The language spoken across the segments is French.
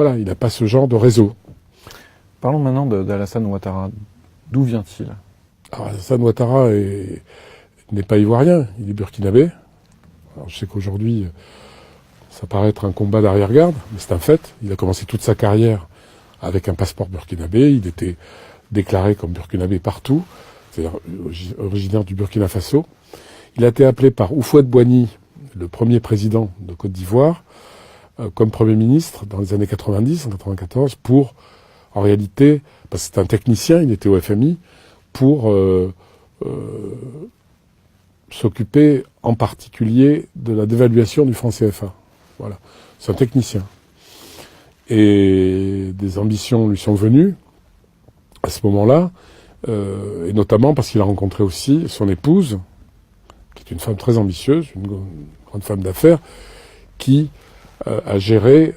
Voilà, il n'a pas ce genre de réseau. Parlons maintenant d'Alassane Ouattara. D'où vient-il? Alors, Alassane Ouattara n'est pas ivoirien, il est burkinabé. Alors, je sais qu'aujourd'hui, ça paraît être un combat d'arrière-garde, mais c'est un fait. Il a commencé toute sa carrière avec un passeport burkinabé. Il était déclaré comme burkinabé partout, c'est-à-dire originaire du Burkina Faso. Il a été appelé par Houphouët-Boigny, le premier président de Côte d'Ivoire, comme Premier ministre dans les années 90, en 94, pour, en réalité, parce que c'est un technicien, il était au FMI, pour s'occuper en particulier de la dévaluation du franc CFA. Voilà, c'est un technicien. Et des ambitions lui sont venues à ce moment-là, et notamment parce qu'il a rencontré aussi son épouse, qui est une femme très ambitieuse, une grande femme d'affaires, qui a géré,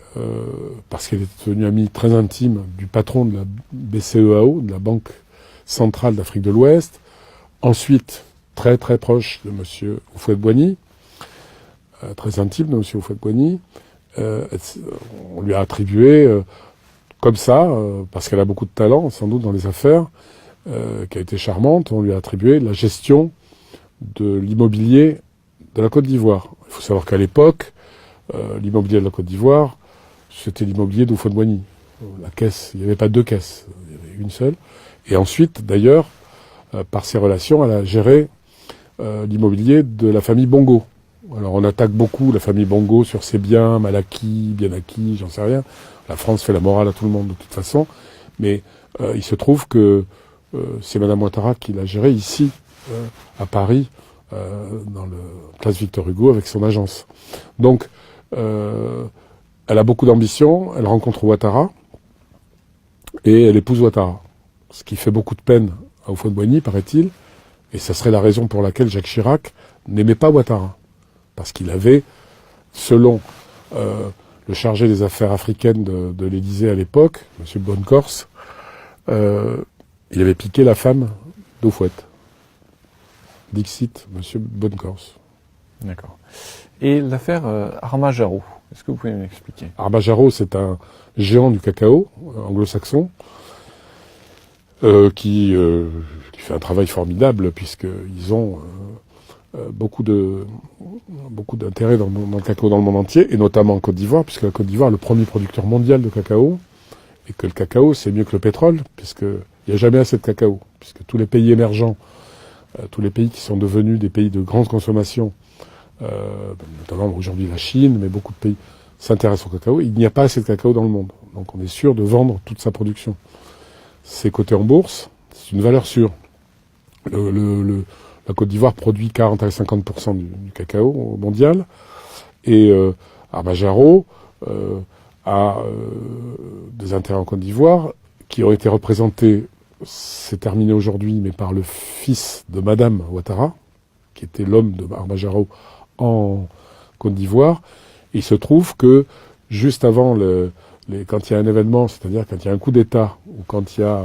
parce qu'elle était devenue amie très intime du patron de la BCEAO, de la Banque centrale d'Afrique de l'Ouest, ensuite très très proche de M. Houphouët-Boigny, très intime de M. Houphouët-Boigny. On lui a attribué, comme ça, parce qu'elle a beaucoup de talent, sans doute dans les affaires, qui a été charmante, on lui a attribué la gestion de l'immobilier de la Côte d'Ivoire. Il faut savoir qu'à l'époque, l'immobilier de la Côte d'Ivoire, c'était l'immobilier d'Houphouët-Boigny. La caisse, il n'y avait pas deux caisses, il y avait une seule. Et ensuite, d'ailleurs, par ses relations, elle a géré l'immobilier de la famille Bongo. Alors on attaque beaucoup la famille Bongo sur ses biens, mal acquis, bien acquis, j'en sais rien. La France fait la morale à tout le monde de toute façon. Mais il se trouve que c'est Madame Ouattara qui l'a géré ici, à Paris, dans le place Victor Hugo, avec son agence. Donc, elle a beaucoup d'ambition, elle rencontre Ouattara, et elle épouse Ouattara. Ce qui fait beaucoup de peine à Houphouët-Boigny, paraît-il, et ça serait la raison pour laquelle Jacques Chirac n'aimait pas Ouattara. Parce qu'il avait, selon le chargé des affaires africaines de l'Élysée à l'époque, M. Bonnecorse, il avait piqué la femme d'Houphouët. Dixit, M. Bonnecorse. D'accord. Et l'affaire Armajaro, est-ce que vous pouvez m'expliquer? Armajaro, c'est un géant du cacao anglo-saxon qui fait un travail formidable puisqu'ils ont beaucoup d'intérêt dans le cacao dans le monde entier, et notamment en Côte d'Ivoire, puisque la Côte d'Ivoire est le premier producteur mondial de cacao, et que le cacao, c'est mieux que le pétrole, puisqu'il n'y a jamais assez de cacao, puisque tous les pays émergents, tous les pays qui sont devenus des pays de grande consommation, notamment aujourd'hui la Chine, mais beaucoup de pays s'intéressent au cacao, il n'y a pas assez de cacao dans le monde. Donc on est sûr de vendre toute sa production. C'est coté en bourse, c'est une valeur sûre. La Côte d'Ivoire produit 40 à 50% du cacao mondial. Et Armajaro a des intérêts en Côte d'Ivoire qui ont été représentés, c'est terminé aujourd'hui, mais par le fils de Madame Ouattara, qui était l'homme de Armajaro en Côte d'Ivoire. Et il se trouve que juste avant quand il y a un événement, c'est-à-dire quand il y a un coup d'État ou quand il y a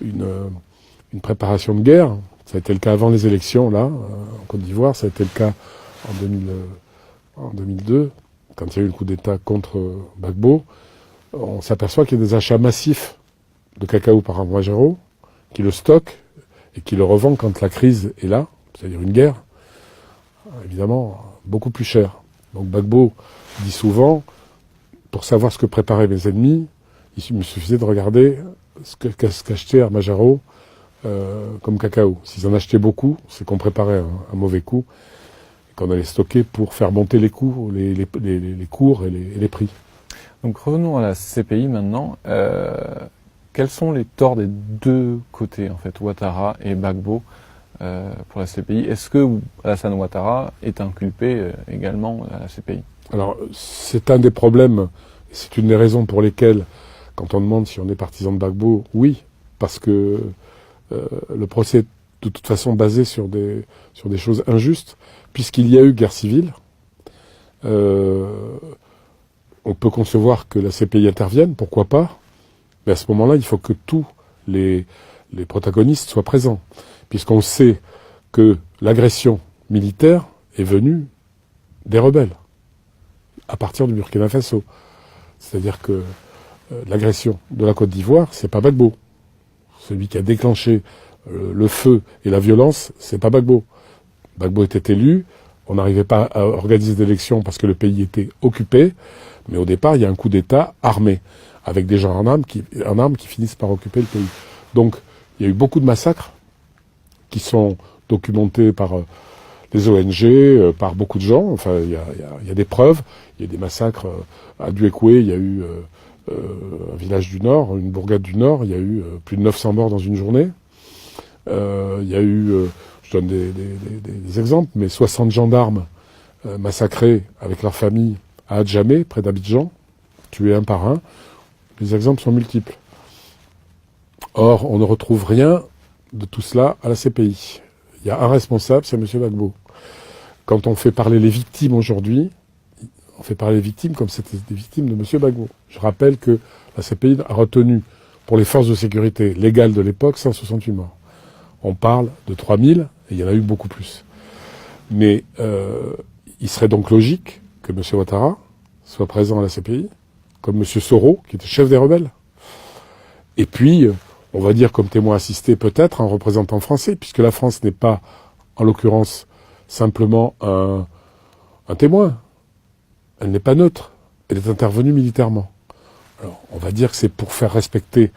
une préparation de guerre, ça a été le cas avant les élections, là, en Côte d'Ivoire. Ça a été le cas en 2002, quand il y a eu le coup d'État contre Gbagbo. On s'aperçoit qu'il y a des achats massifs de cacao par Armajaro, qui le stocke et qui le revend quand la crise est là, c'est-à-dire une guerre, évidemment, beaucoup plus cher. Donc Gbagbo dit souvent, pour savoir ce que préparaient mes ennemis, il me suffisait de regarder ce qu'achetait Armajaro comme cacao. S'ils en achetaient beaucoup, c'est qu'on préparait un mauvais coup et qu'on allait stocker pour faire monter les coûts, les cours et les prix. Donc revenons à la CPI maintenant. Quels sont les torts des deux côtés, en fait, Ouattara et Gbagbo, pour la CPI? Est-ce que Alassane Ouattara est inculpé également à la CPI? Alors, c'est un des problèmes, c'est une des raisons pour lesquelles, quand on demande si on est partisan de Gbagbo, oui, parce que le procès est de toute façon basé sur des choses injustes, puisqu'il y a eu guerre civile. On peut concevoir que la CPI intervienne, pourquoi pas, mais à ce moment-là, il faut que tous les protagonistes soient présents, puisqu'on sait que l'agression militaire est venue des rebelles, à partir du Burkina Faso. C'est-à-dire que l'agression de la Côte d'Ivoire, c'est pas Gbagbo. Celui qui a déclenché le feu et la violence, c'est pas Gbagbo. Gbagbo était élu, on n'arrivait pas à organiser d'élections parce que le pays était occupé, mais au départ, il y a un coup d'État armé, avec des gens en armes qui finissent par occuper le pays. Donc, il y a eu beaucoup de massacres qui sont documentés par les ONG, par beaucoup de gens. Enfin, il y a des preuves. Il y a des massacres à Duékoué, il y a eu un village du Nord, une bourgade du Nord, il y a eu plus de 900 morts dans une journée. Il y a eu, je donne des exemples, mais 60 gendarmes massacrés avec leur famille à Adjamé, près d'Abidjan, tués un par un. Les exemples sont multiples. Or, on ne retrouve rien de tout cela à la CPI. Il y a un responsable, c'est M. Gbagbo. Quand on fait parler les victimes aujourd'hui, on fait parler les victimes comme c'était des victimes de M. Gbagbo. Je rappelle que la CPI a retenu, pour les forces de sécurité légales de l'époque, 168 morts. On parle de 3000, et il y en a eu beaucoup plus. Mais il serait donc logique que M. Ouattara soit présent à la CPI, comme M. Soro, qui était chef des rebelles. Et puis, on va dire comme témoin assisté peut-être un représentant français, puisque la France n'est pas, en l'occurrence, simplement un témoin. Elle n'est pas neutre. Elle est intervenue militairement. Alors, on va dire que c'est pour faire respecter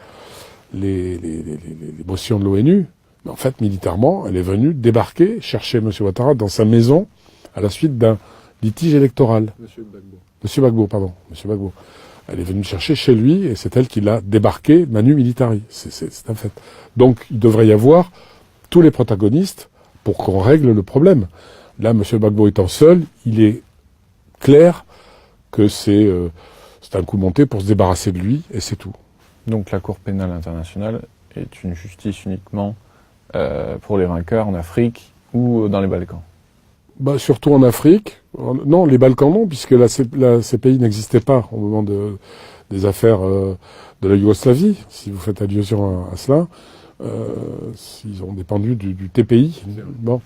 les motions de l'ONU, mais en fait, militairement, elle est venue débarquer, chercher M. Ouattara dans sa maison, à la suite d'un litige électoral. Monsieur Gbagbo, pardon. Monsieur Gbagbo. Elle est venue le chercher chez lui, et c'est elle qui l'a débarqué manu militari. C'est un fait. Donc, il devrait y avoir tous les protagonistes pour qu'on règle le problème. Là, M. Gbagbo étant seul, il est clair que c'est un coup monté pour se débarrasser de lui, et c'est tout. Donc la Cour pénale internationale est une justice uniquement pour les vainqueurs en Afrique ou dans les Balkans? Surtout en Afrique. Non, les Balkans non, puisque la CPI n'existait pas au moment des affaires de la Yougoslavie, si vous faites allusion à cela. Ils ont dépendu du TPI. Bon.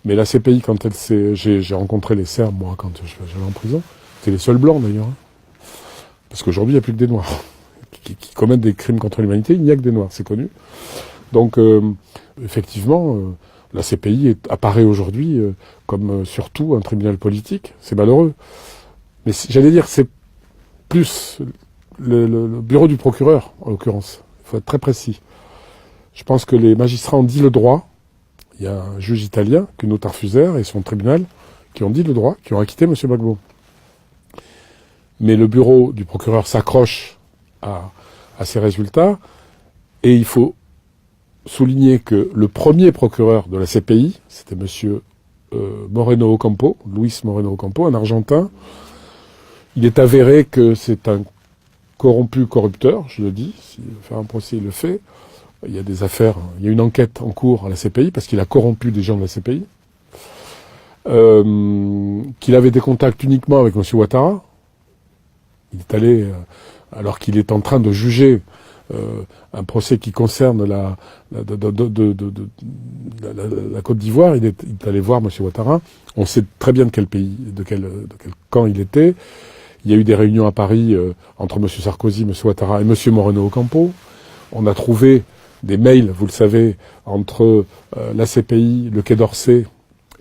Mais la CPI, quand elle s'est... J'ai rencontré les Serbes, moi, quand j'allais en prison. C'était les seuls blancs, d'ailleurs. Parce qu'aujourd'hui, il n'y a plus que des Noirs qui commettent des crimes contre l'humanité. Il n'y a que des Noirs, c'est connu. Donc, effectivement, la CPI apparaît aujourd'hui comme surtout un tribunal politique. C'est malheureux. Mais j'allais dire, c'est plus le bureau du procureur, en l'occurrence. Il faut être très précis. Je pense que les magistrats ont dit le droit. Il y a un juge italien, Cuno Tarfusère, et son tribunal, qui ont dit le droit, qui ont acquitté M. Gbagbo. Mais le bureau du procureur s'accroche à ces résultats, et il faut souligner que le premier procureur de la CPI, c'était M. Moreno Ocampo, Luis Moreno Ocampo, un Argentin. Il est avéré que c'est un corrupteur, je le dis. S'il veut faire un procès, il le fait. Il y a des affaires, il y a une enquête en cours à la CPI, parce qu'il a corrompu des gens de la CPI. Qu'il avait des contacts uniquement avec M. Ouattara. Il est allé, alors qu'il est en train de juger un procès qui concerne la Côte d'Ivoire, il est allé voir M. Ouattara. On sait très bien de quel pays, de quel camp il était. Il y a eu des réunions à Paris entre M. Sarkozy, M. Ouattara et M. Moreno Ocampo. On a trouvé des mails, vous le savez, entre la CPI, le Quai d'Orsay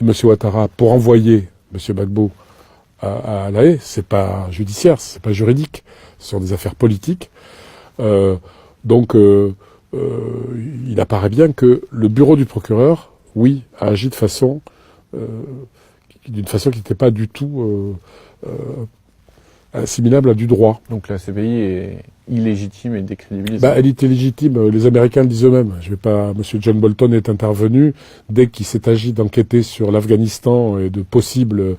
et M. Ouattara pour envoyer M. Gbagbo à La Haye. C'est pas judiciaire, c'est pas juridique, ce sont des affaires politiques. Donc, il apparaît bien que le bureau du procureur, oui, a agi d'une façon qui n'était pas du tout assimilable à du droit. Donc la CPI est illégitime et décrédibilisée. Elle était légitime, les Américains le disent eux-mêmes. Monsieur John Bolton est intervenu dès qu'il s'est agi d'enquêter sur l'Afghanistan et de possibles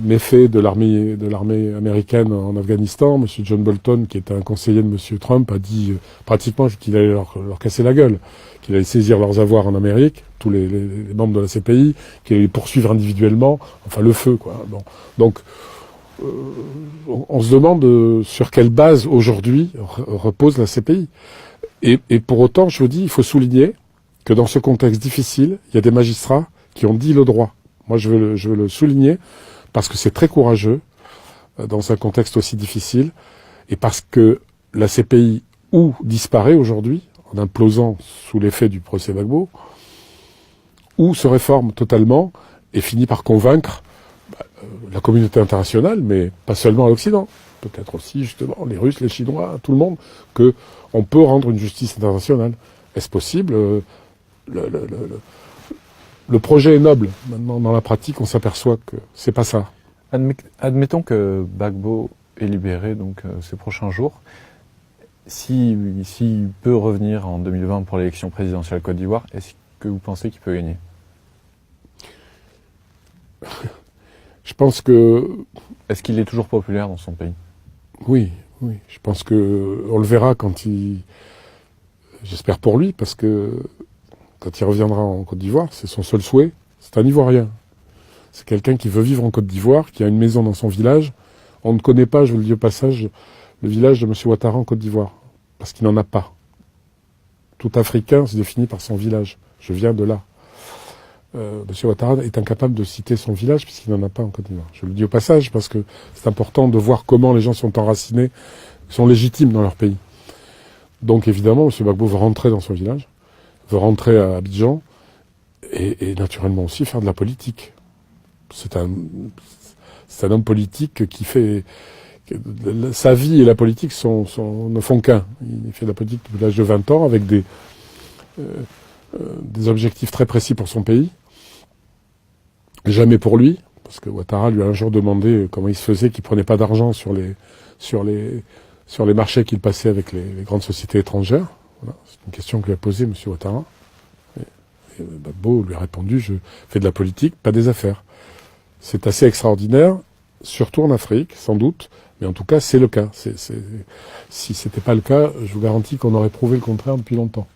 méfaits de l'armée américaine en Afghanistan. Monsieur John Bolton, qui était un conseiller de Monsieur Trump, a dit pratiquement qu'il allait leur casser la gueule, qu'il allait saisir leurs avoirs en Amérique, tous les membres de la CPI, qu'il allait les poursuivre individuellement, enfin le feu, quoi. Bon. Donc, on se demande sur quelle base aujourd'hui repose la CPI. Et pour autant, je vous dis, il faut souligner que dans ce contexte difficile, il y a des magistrats qui ont dit le droit. Moi, je veux le souligner parce que c'est très courageux dans un contexte aussi difficile, et parce que la CPI ou disparaît aujourd'hui, en implosant sous l'effet du procès Gbagbo, ou se réforme totalement et finit par convaincre la communauté internationale, mais pas seulement l'Occident, peut-être aussi justement les Russes, les Chinois, tout le monde, que on peut rendre une justice internationale. Est-ce possible? Le projet est noble. Maintenant, dans la pratique, on s'aperçoit que c'est pas ça. Admettons que Gbagbo est libéré donc ces prochains jours. S'il peut revenir en 2020 pour l'élection présidentielle Côte d'Ivoire, est-ce que vous pensez qu'il peut gagner? Je pense que... Est-ce qu'il est toujours populaire dans son pays? Oui. Je pense que on le verra quand il... J'espère pour lui, parce que quand il reviendra en Côte d'Ivoire, c'est son seul souhait. C'est un Ivoirien. C'est quelqu'un qui veut vivre en Côte d'Ivoire, qui a une maison dans son village. On ne connaît pas, je vous le dis au passage, le village de M. Ouattara en Côte d'Ivoire, parce qu'il n'en a pas. Tout Africain se définit par son village. Je viens de là. M. Ouattara est incapable de citer son village puisqu'il n'en a pas en Côte d'Ivoire. Je le dis au passage parce que c'est important de voir comment les gens sont enracinés, sont légitimes dans leur pays. Donc évidemment, M. Gbagbo veut rentrer dans son village, veut rentrer à Abidjan et naturellement aussi faire de la politique. C'est un homme politique qui fait... Sa vie et la politique ne font qu'un. Il fait de la politique depuis l'âge de 20 ans avec des objectifs très précis pour son pays. Jamais pour lui, parce que Ouattara lui a un jour demandé comment il se faisait qu'il prenait pas d'argent sur les marchés qu'il passait avec les grandes sociétés étrangères. Voilà. C'est une question que lui a posée M. Ouattara. Et Gbagbo lui a répondu, je fais de la politique, pas des affaires. C'est assez extraordinaire, surtout en Afrique, sans doute, mais en tout cas, c'est le cas. Si c'était pas le cas, je vous garantis qu'on aurait prouvé le contraire depuis longtemps.